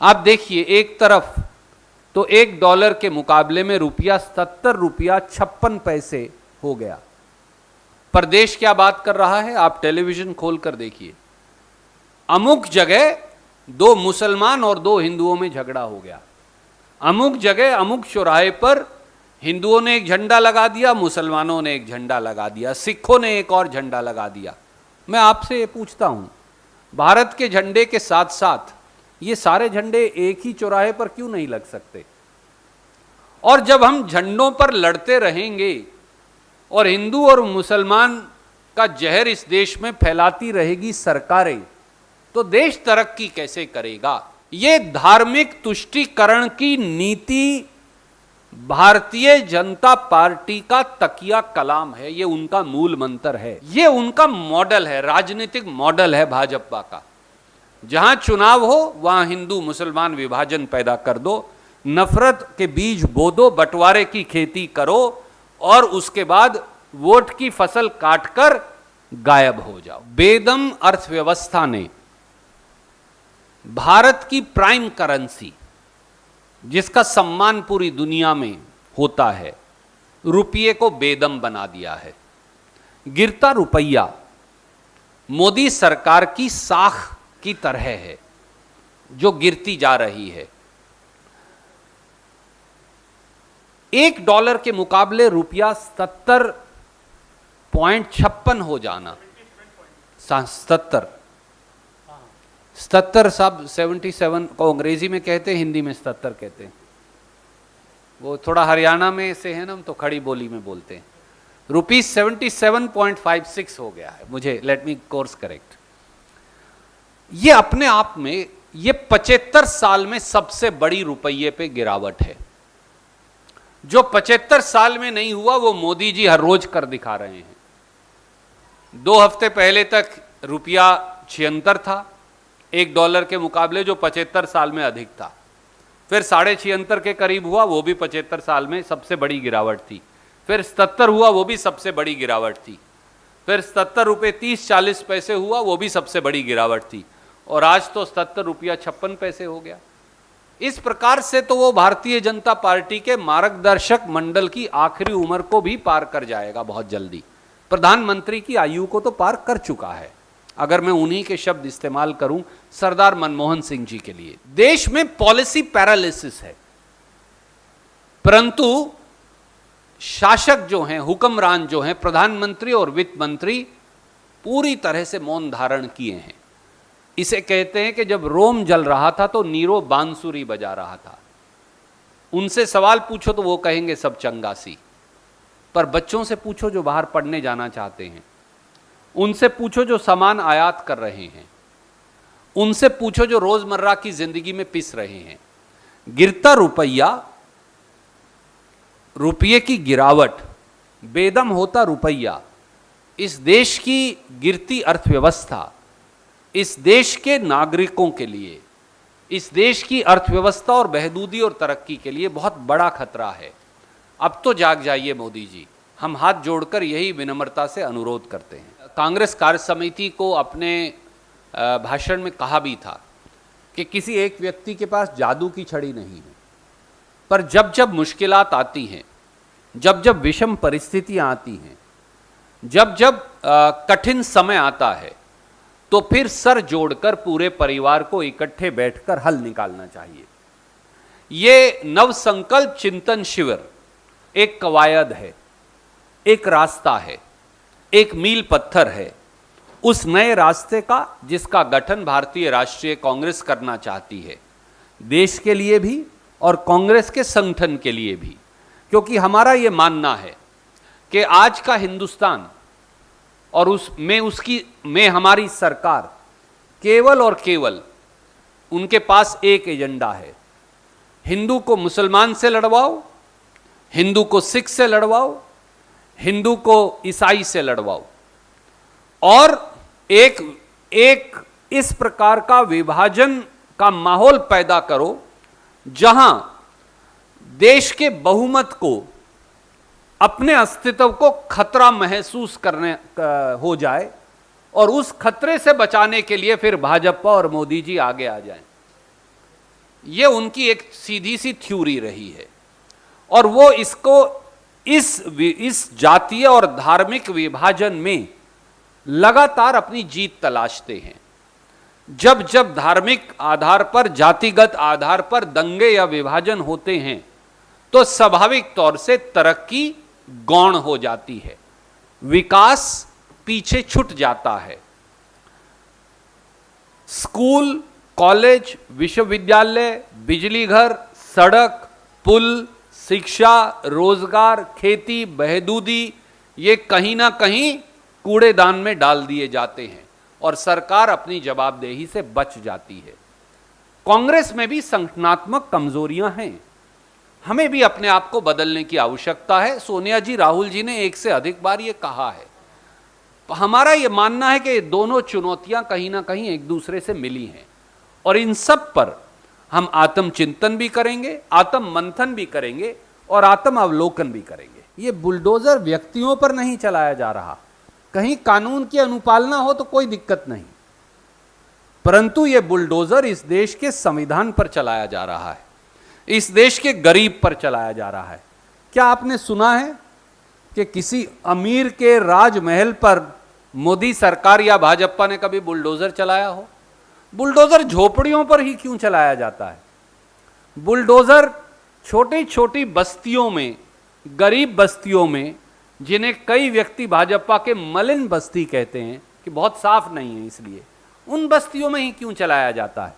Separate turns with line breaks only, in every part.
आप देखिए, एक तरफ तो $1 के मुकाबले में रुपया 77 रुपया 56 पैसे हो गया। पर देश क्या बात कर रहा है, आप टेलीविजन खोलकर देखिए। अमुक जगह 2 मुसलमान और 2 हिंदुओं में झगड़ा हो गया। अमुक जगह अमुक चौराहे पर हिंदुओं ने एक झंडा लगा दिया, मुसलमानों ने एक झंडा लगा दिया, सिखों ने एक और झंडा लगा दिया। मैं आपसे ये पूछता हूं, भारत के झंडे के साथ साथ ये सारे झंडे एक ही चौराहे पर क्यों नहीं लग सकते? और जब हम झंडों पर लड़ते रहेंगे और हिंदू और मुसलमान का जहर इस देश में फैलाती रहेगी सरकारें, तो देश तरक्की कैसे करेगा? ये धार्मिक तुष्टीकरण की नीति भारतीय जनता पार्टी का तकिया कलाम है, ये उनका मूल मंत्र है, ये उनका मॉडल है, राजनीतिक मॉडल है भाजपा का। जहां चुनाव हो वहां हिंदू मुसलमान विभाजन पैदा कर दो, नफरत के बीज बो दो, बंटवारे की खेती करो और उसके बाद वोट की फसल काटकर गायब हो जाओ। बेदम अर्थव्यवस्था ने भारत की प्राइम करेंसी, जिसका सम्मान पूरी दुनिया में होता है, रुपये को बेदम बना दिया है। गिरता रुपया मोदी सरकार की साख की तरह है जो गिरती जा रही है। $1 के मुकाबले रुपया 77.56 हो जाना, 77 साहब 77 को अंग्रेजी में कहते हैं, हिंदी में 77 कहते हैं। वो थोड़ा हरियाणा में से है ना, हम तो खड़ी बोली में बोलते हैं। ₹77.56 हो गया है, मुझे लेट मी कोर्स करेक्ट। ये अपने आप में ये 75 साल में सबसे बड़ी रुपये पे गिरावट है। जो 75 साल में नहीं हुआ वो मोदी जी हर रोज कर दिखा रहे हैं। 2 हफ्ते पहले तक रुपया 76 था $1 के मुकाबले, जो 75 साल में अधिक था। फिर 76.5 के करीब हुआ, वो भी 75 साल में सबसे बड़ी गिरावट थी। फिर 77 हुआ, वो भी सबसे बड़ी गिरावट थी। फिर 77 रुपये 30-40 पैसे हुआ, वो भी सबसे बड़ी गिरावट थी। और आज तो 77 रुपया 56 पैसे हो गया। इस प्रकार से तो वो भारतीय जनता पार्टी के मार्गदर्शक मंडल की आखिरी उम्र को भी पार कर जाएगा बहुत जल्दी। प्रधानमंत्री की आयु को तो पार कर चुका है, अगर मैं उन्हीं के शब्द इस्तेमाल करूं सरदार मनमोहन सिंह जी के लिए। देश में पॉलिसी पैरालिसिस है, परंतु शासक जो हैं, हुक्मरान जो हैं, प्रधानमंत्री और वित्त मंत्री पूरी तरह से मौन धारण किए हैं। इसे कहते हैं कि जब रोम जल रहा था तो नीरो बांसुरी बजा रहा था। उनसे सवाल पूछो तो वो कहेंगे सब चंगासी। पर बच्चों से पूछो जो बाहर पढ़ने जाना चाहते हैं, उनसे पूछो जो सामान आयात कर रहे हैं, उनसे पूछो जो रोजमर्रा की जिंदगी में पिस रहे हैं। गिरता रुपया, रुपये की गिरावट, बेदम होता रुपया, इस देश की गिरती अर्थव्यवस्था, इस देश के नागरिकों के लिए, इस देश की अर्थव्यवस्था और बहबूदी और तरक्की के लिए बहुत बड़ा खतरा है। अब तो जाग जाइए मोदी जी, हम हाथ जोड़कर यही विनम्रता से अनुरोध करते हैं। कांग्रेस कार्य समिति को अपने भाषण में कहा भी था कि किसी एक व्यक्ति के पास जादू की छड़ी नहीं है, पर जब जब मुश्किलात आती हैं, जब जब विषम परिस्थितियां आती हैं, जब जब कठिन समय आता है, तो फिर सर जोड़कर पूरे परिवार को इकट्ठे बैठकर हल निकालना चाहिए। ये नवसंकल्प चिंतन शिविर एक कवायद है, एक रास्ता है, एक मील पत्थर है उस नए रास्ते का जिसका गठन भारतीय राष्ट्रीय कांग्रेस करना चाहती है, देश के लिए भी और कांग्रेस के संगठन के लिए भी। क्योंकि हमारा ये मानना है कि आज का हिंदुस्तान और उसमें हमारी सरकार केवल और केवल उनके पास एक एजेंडा है, हिंदू को मुसलमान से लड़वाओ, हिंदू को सिख से लड़वाओ, हिंदू को ईसाई से लड़वाओ, और एक इस प्रकार का विभाजन का माहौल पैदा करो जहां देश के बहुमत को, अपने अस्तित्व को खतरा महसूस करने हो जाए और उस खतरे से बचाने के लिए फिर भाजपा और मोदी जी आगे आ जाएं। ये उनकी एक सीधी सी थ्योरी रही है और वो इसको इस जातीय और धार्मिक विभाजन में लगातार अपनी जीत तलाशते हैं। जब जब धार्मिक आधार पर, जातिगत आधार पर दंगे या विभाजन होते हैं तो स्वाभाविक तौर से तरक्की गौण हो जाती है, विकास पीछे छूट जाता है। स्कूल, कॉलेज, विश्वविद्यालय, बिजली घर, सड़क, पुल, शिक्षा, रोजगार, खेती, बहबूदी, ये कहीं ना कहीं कूड़ेदान में डाल दिए जाते हैं और सरकार अपनी जवाबदेही से बच जाती है। कांग्रेस में भी संगठनात्मक कमजोरियां हैं, हमें भी अपने आप को बदलने की आवश्यकता है। सोनिया जी, राहुल जी ने एक से अधिक बार ये कहा है। हमारा ये मानना है कि ये दोनों चुनौतियां कहीं ना कहीं एक दूसरे से मिली हैं और इन सब पर हम आत्मचिंतन भी करेंगे, आत्म मंथन भी करेंगे और आत्म अवलोकन भी करेंगे। ये बुलडोजर व्यक्तियों पर नहीं चलाया जा रहा, कहीं कानून की अनुपालना हो तो कोई दिक्कत नहीं, परंतु ये बुलडोजर इस देश के संविधान पर चलाया जा रहा है, इस देश के गरीब पर चलाया जा रहा है। क्या आपने सुना है कि किसी अमीर के राजमहल पर मोदी सरकार या भाजपा ने कभी बुलडोजर चलाया हो? बुलडोजर झोपड़ियों पर ही क्यों चलाया जाता है? बुलडोजर छोटी छोटी बस्तियों में, गरीब बस्तियों में, जिन्हें कई व्यक्ति भाजपा के मलिन बस्ती कहते हैं कि बहुत साफ नहीं है, इसलिए उन बस्तियों में ही क्यों चलाया जाता है?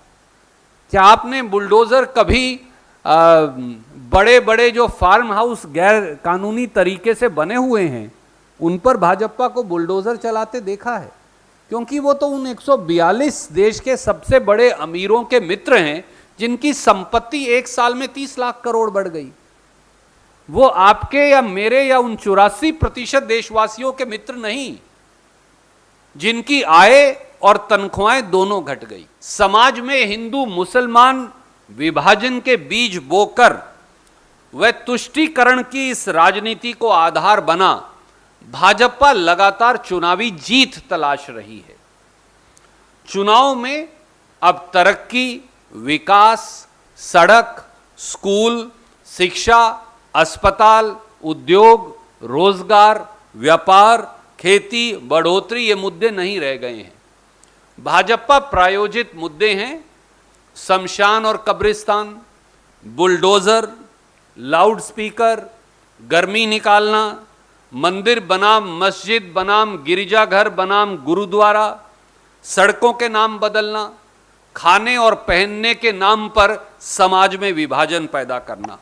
क्या आपने बुलडोजर कभी बड़े बड़े जो फार्म हाउस गैर कानूनी तरीके से बने हुए हैं उन पर भाजपा को बुलडोजर चलाते देखा है? क्योंकि वो तो उन 142 देश के सबसे बड़े अमीरों के मित्र हैं जिनकी संपत्ति एक साल में 30 लाख करोड़ बढ़ गई। वो आपके या मेरे या उन 84% देशवासियों के मित्र नहीं, जिनकी आय और तनख्वाहें दोनों घट गई। समाज में हिंदू मुसलमान विभाजन के बीज बोकर वह तुष्टीकरण की इस राजनीति को आधार बना भाजपा लगातार चुनावी जीत तलाश रही है। चुनाव में अब तरक्की, विकास, सड़क, स्कूल, शिक्षा, अस्पताल, उद्योग, रोजगार, व्यापार, खेती, बढ़ोतरी, ये मुद्दे नहीं रह गए हैं। भाजपा प्रायोजित मुद्दे हैं शमशान और कब्रिस्तान, बुलडोजर, लाउडस्पीकर, गर्मी निकालना, मंदिर बनाम मस्जिद बनाम गिरजाघर बनाम गुरुद्वारा, सड़कों के नाम बदलना, खाने और पहनने के नाम पर समाज में विभाजन पैदा करना।